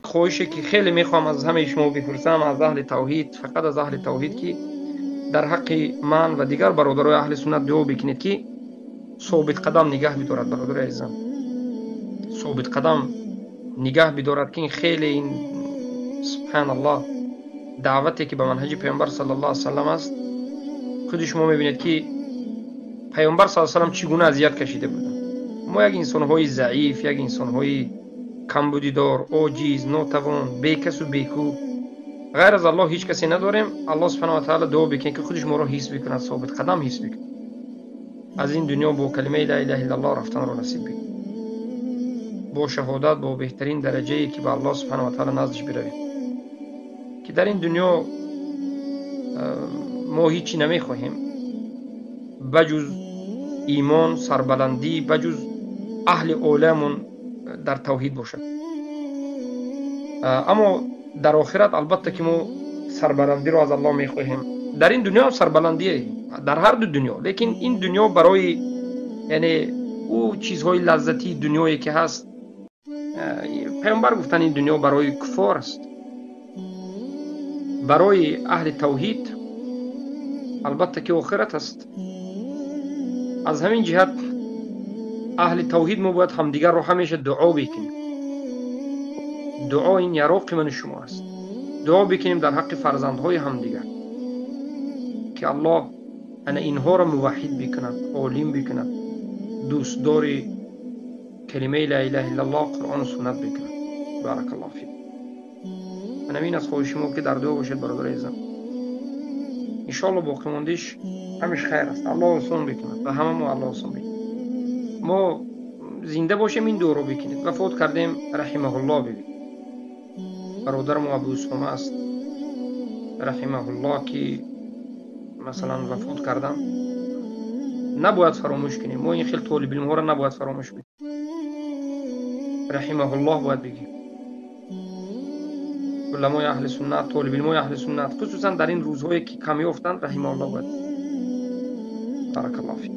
خواهشی که خیلی میخوام از همه شما بپرسم، از اهل توحید، فقط از اهل توحید، که در حق من و دیگر برادرای اهل سنت دعا بکنید که ثابت قدم نگه بدارد. برادر عزیزم، ثابت قدم نگه بدارد که این خیلی، این سبحان الله، دعوتی که به منهج پیامبر صلی الله علیه و سلم است. خود شما میبینید که پیامبر صلی الله علیه و سلم چگونه اذیت کشیده بودند. ما یک انسان‌های ضعیف، یک انسان‌های کمبودیدار، عاجز، ناتوان، بیکس و بیکو، غیر از الله هیچ کسی نداریم. الله سبحانه و تعالی دعا بکنید که خودش ما را حفظ بکند، ثابت قدم حفظ بکند، از این دنیا با کلمه لا اله الا الله رفتن را نصیب بکند، با شهادت، با بهترین درجه‌ای که به الله سبحانه و تعالی نزدش برویم. که در این دنیا ما هیچی نمیخواهیم بجز ایمان، سربلندی، بجز اهل عالمون در توحید باشد. اما در آخرت البته که ما سربلندی را از الله میخواهیم. در این دنیا هم سربلندیه، در هر دو دنیا. لیکن این دنیا برای، یعنی او چیزهای لذتی دنیایی که هست، پیامبر گفتن این دنیا برای کفار است. برای اهل توحید البته که آخرت است. از همین جهت اهل توحید ما باید همدیگر رو همیشه دعا بکنیم. دعا این یراق من شما است. دعا بکنیم در حق فرزندهای همدیگر که الله اینها را موحد بکند، عالم بکند، دوستدار کلمه لا اله الا الله، قرآن و سنت بکند. بارک الله فیک. من امین از خواهش شما که در دعا باشید برادر عزیزم. ان شاء الله باقی موندیش همش خیر است. الله آسان بکند و همه ما الله آسان بکند. ما زنده باشیم این دعا رو بکنید. وفات کردیم رحمه الله بگید. برادر ما ابو اسامه است رحمه الله که مثلا وفات کردن، نباید فراموش کنیم. ما این خیلی طالب علم ها را نباید فراموش کنیم. رحمه الله باید بگیم. علمای اهل سنت، طالب علمای اهل سنت، خصوصا در این روزهایی که کمی افتند، رحمه الله باید. بارک الله فیک.